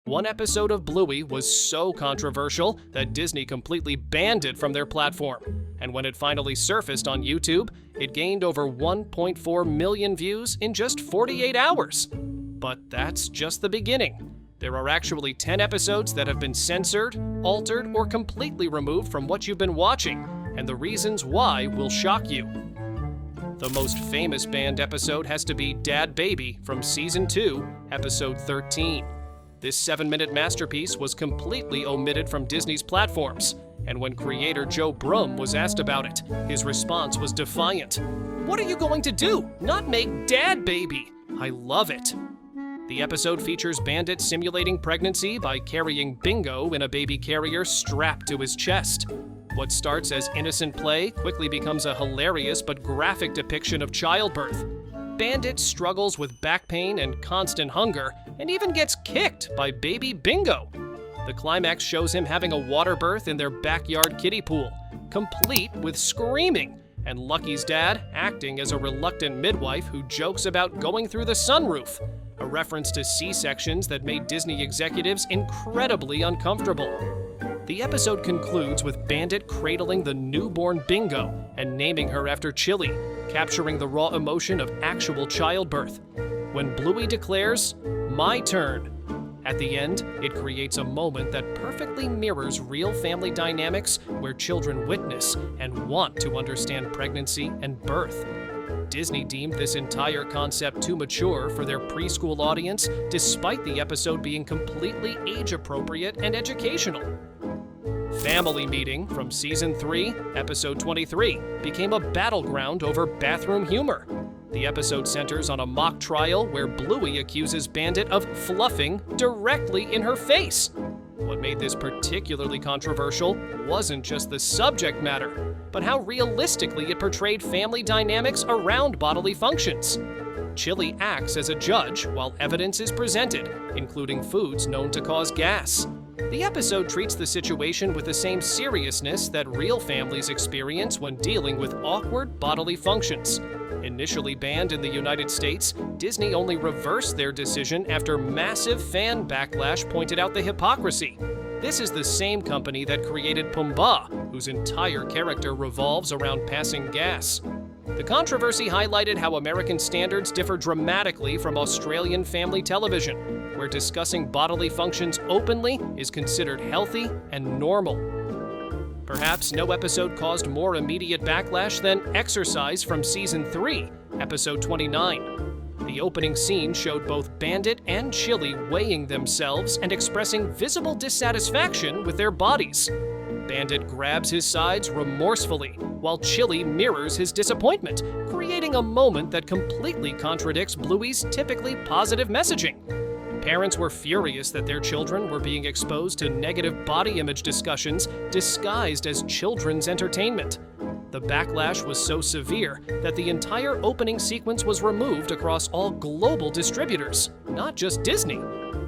One episode of Bluey was so controversial that Disney completely banned it from their platform. And when it finally surfaced on YouTube, it gained over 1.4 million views in just 48 hours. But that's just the beginning. There are actually 10 episodes that have been censored, altered, or completely removed from what you've been watching, and the reasons why will shock you. The most famous banned episode has to be Dad Baby from Season 2, Episode 13. This 7-minute masterpiece was completely omitted from Disney's platforms, and when creator Joe Brum was asked about it, his response was defiant. "What are you going to do? Not make Dad Baby? I love it." The episode features Bandit simulating pregnancy by carrying Bingo in a baby carrier strapped to his chest. What starts as innocent play quickly becomes a hilarious but graphic depiction of childbirth. Bandit struggles with back pain and constant hunger, and even gets kicked by baby Bingo. The climax shows him having a water birth in their backyard kiddie pool, complete with screaming, and Lucky's dad acting as a reluctant midwife who jokes about going through the sunroof, a reference to C-sections that made Disney executives incredibly uncomfortable. The episode concludes with Bandit cradling the newborn Bingo and naming her after Chili, capturing the raw emotion of actual childbirth. When Bluey declares, "My turn," at the end, it creates a moment that perfectly mirrors real family dynamics where children witness and want to understand pregnancy and birth. Disney deemed this entire concept too mature for their preschool audience, despite the episode being completely age-appropriate and educational. Family Meeting from Season 3, Episode 23, became a battleground over bathroom humor. The episode centers on a mock trial where Bluey accuses Bandit of fluffing directly in her face. What made this particularly controversial wasn't just the subject matter, but how realistically it portrayed family dynamics around bodily functions. Chili acts as a judge while evidence is presented, including foods known to cause gas. The episode treats the situation with the same seriousness that real families experience when dealing with awkward bodily functions. Initially banned in the United States, Disney only reversed their decision after massive fan backlash pointed out the hypocrisy. This is the same company that created Pumbaa, whose entire character revolves around passing gas. The controversy highlighted how American standards differ dramatically from Australian family television, where discussing bodily functions openly is considered healthy and normal. Perhaps no episode caused more immediate backlash than Exercise from Season 3, Episode 29. The opening scene showed both Bandit and Chili weighing themselves and expressing visible dissatisfaction with their bodies. Bandit grabs his sides remorsefully, while Chili mirrors his disappointment, creating a moment that completely contradicts Bluey's typically positive messaging. Parents were furious that their children were being exposed to negative body image discussions disguised as children's entertainment. The backlash was so severe that the entire opening sequence was removed across all global distributors, not just Disney.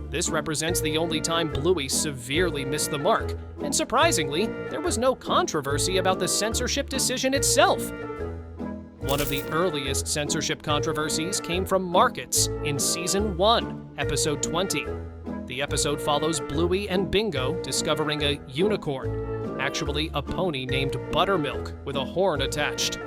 This represents the only time Bluey severely missed the mark, and surprisingly, there was no controversy about the censorship decision itself. One of the earliest censorship controversies came from Markets in Season 1, Episode 20. The episode follows Bluey and Bingo discovering a unicorn, actually a pony named Buttermilk with a horn attached.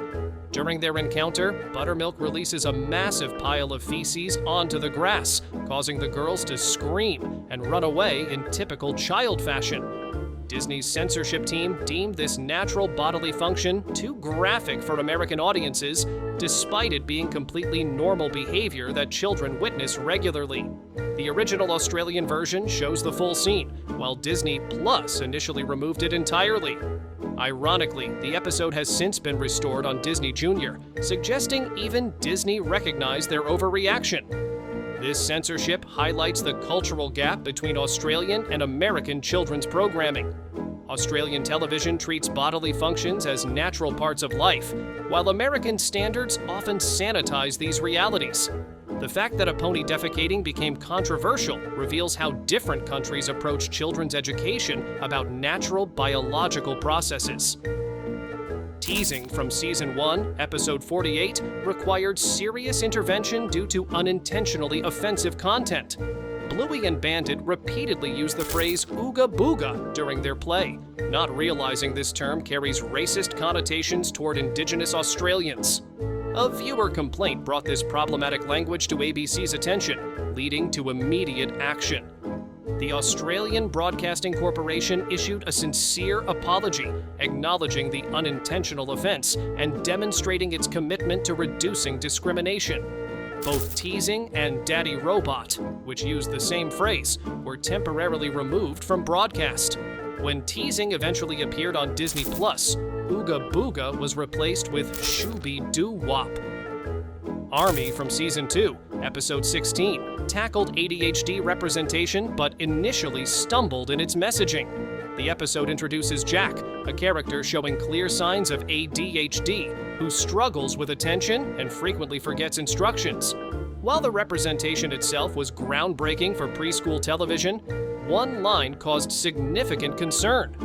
During their encounter, Buttermilk releases a massive pile of feces onto the grass, causing the girls to scream and run away in typical child fashion. Disney's censorship team deemed this natural bodily function too graphic for American audiences, despite it being completely normal behavior that children witness regularly. The original Australian version shows the full scene, while Disney Plus initially removed it entirely. Ironically, the episode has since been restored on Disney Junior, suggesting even Disney recognized their overreaction. This censorship highlights the cultural gap between Australian and American children's programming. Australian television treats bodily functions as natural parts of life, while American standards often sanitize these realities. The fact that a pony defecating became controversial reveals how different countries approach children's education about natural biological processes. Teasing from Season 1, Episode 48, required serious intervention due to unintentionally offensive content. Bluey and Bandit repeatedly use the phrase ooga booga during their play, not realizing this term carries racist connotations toward Indigenous Australians. A viewer complaint brought this problematic language to ABC's attention, leading to immediate action. The Australian Broadcasting Corporation issued a sincere apology, acknowledging the unintentional offense and demonstrating its commitment to reducing discrimination. Both Teasing and Daddy Robot, which used the same phrase, were temporarily removed from broadcast. When Teasing eventually appeared on Disney+, Ooga Booga was replaced with Shooby Doo Wop. Army from Season 2, Episode 16, tackled ADHD representation but initially stumbled in its messaging. The episode introduces Jack, a character showing clear signs of ADHD, who struggles with attention and frequently forgets instructions. While the representation itself was groundbreaking for preschool television, one line caused significant concern.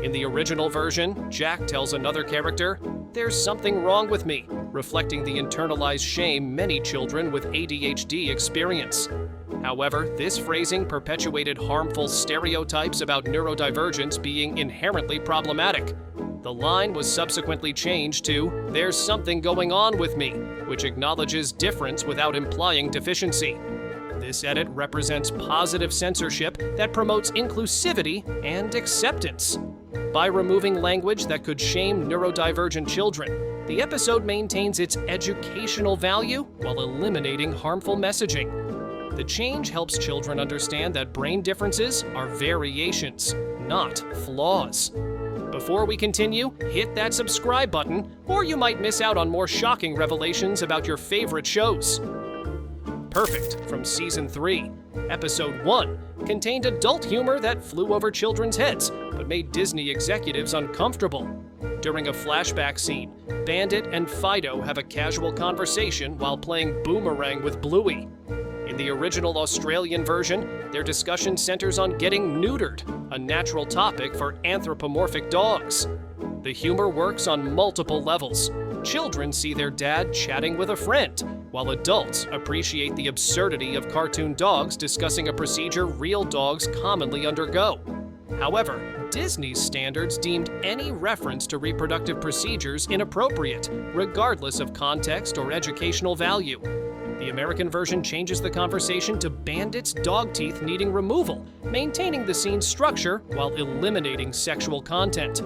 In the original version, Jack tells another character, "There's something wrong with me," reflecting the internalized shame many children with ADHD experience. However, this phrasing perpetuated harmful stereotypes about neurodivergence being inherently problematic. The line was subsequently changed to, "There's something going on with me," which acknowledges difference without implying deficiency. This edit represents positive censorship that promotes inclusivity and acceptance. By removing language that could shame neurodivergent children, the episode maintains its educational value while eliminating harmful messaging. The change helps children understand that brain differences are variations, not flaws. Before we continue, hit that subscribe button, or you might miss out on more shocking revelations about your favorite shows. Perfect from Season 3. Episode 1 contained adult humor that flew over children's heads, but made Disney executives uncomfortable. During a flashback scene, Bandit and Fido have a casual conversation while playing boomerang with Bluey. In the original Australian version, their discussion centers on getting neutered, a natural topic for anthropomorphic dogs. The humor works on multiple levels. Children see their dad chatting with a friend, while adults appreciate the absurdity of cartoon dogs discussing a procedure real dogs commonly undergo. However, Disney's standards deemed any reference to reproductive procedures inappropriate, regardless of context or educational value. The American version changes the conversation to Bandit's dog teeth needing removal, maintaining the scene's structure while eliminating sexual content.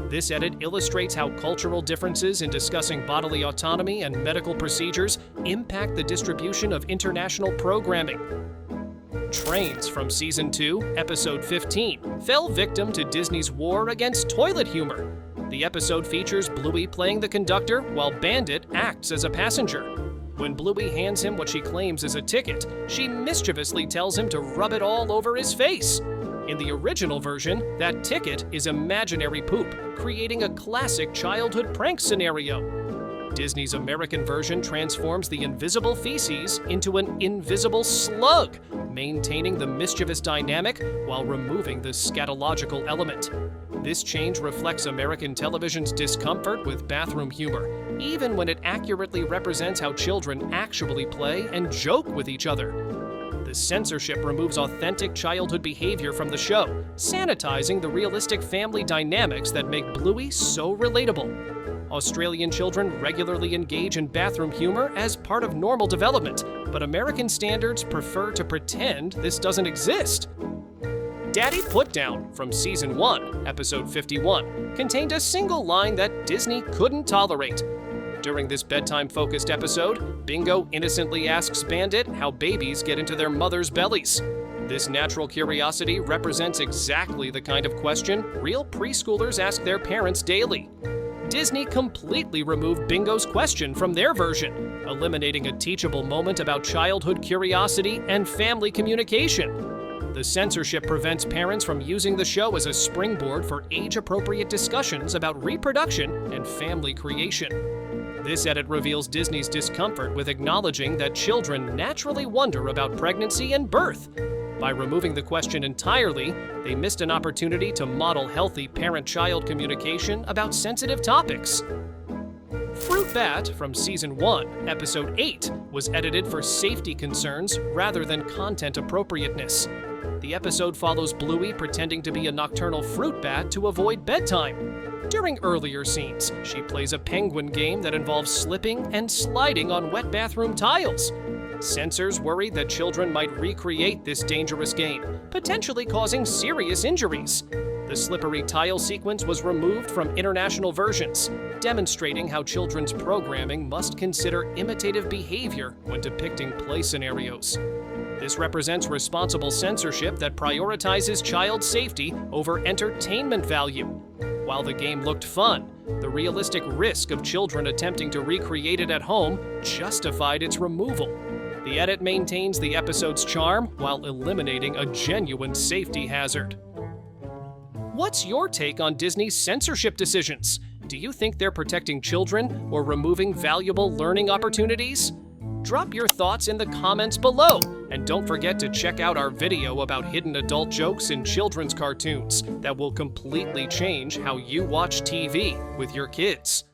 This edit illustrates how cultural differences in discussing bodily autonomy and medical procedures impact the distribution of international programming. Trains from Season 2, Episode 15, fell victim to Disney's war against toilet humor. The episode features Bluey playing the conductor while Bandit acts as a passenger. When Bluey hands him what she claims is a ticket, she mischievously tells him to rub it all over his face. In the original version, that ticket is imaginary poop, creating a classic childhood prank scenario. Disney's American version transforms the invisible feces into an invisible slug, maintaining the mischievous dynamic while removing the scatological element. This change reflects American television's discomfort with bathroom humor, even when it accurately represents how children actually play and joke with each other. The censorship removes authentic childhood behavior from the show, sanitizing the realistic family dynamics that make Bluey so relatable. Australian children regularly engage in bathroom humor as part of normal development, but American standards prefer to pretend this doesn't exist. Daddy Putdown from Season 1, Episode 51, contained a single line that Disney couldn't tolerate. During this bedtime-focused episode, Bingo innocently asks Bandit how babies get into their mothers' bellies. This natural curiosity represents exactly the kind of question real preschoolers ask their parents daily. Disney completely removed Bingo's question from their version, eliminating a teachable moment about childhood curiosity and family communication. The censorship prevents parents from using the show as a springboard for age-appropriate discussions about reproduction and family creation. This edit reveals Disney's discomfort with acknowledging that children naturally wonder about pregnancy and birth. By removing the question entirely, they missed an opportunity to model healthy parent-child communication about sensitive topics. Fruit Bat from Season 1, Episode 8, was edited for safety concerns rather than content appropriateness. The episode follows Bluey pretending to be a nocturnal fruit bat to avoid bedtime. During earlier scenes, she plays a penguin game that involves slipping and sliding on wet bathroom tiles. Censors worried that children might recreate this dangerous game, potentially causing serious injuries. The slippery tile sequence was removed from international versions, demonstrating how children's programming must consider imitative behavior when depicting play scenarios. This represents responsible censorship that prioritizes child safety over entertainment value. While the game looked fun, the realistic risk of children attempting to recreate it at home justified its removal. The edit maintains the episode's charm while eliminating a genuine safety hazard. What's your take on Disney's censorship decisions? Do you think they're protecting children or removing valuable learning opportunities? Drop your thoughts in the comments below, and don't forget to check out our video about hidden adult jokes in children's cartoons that will completely change how you watch TV with your kids.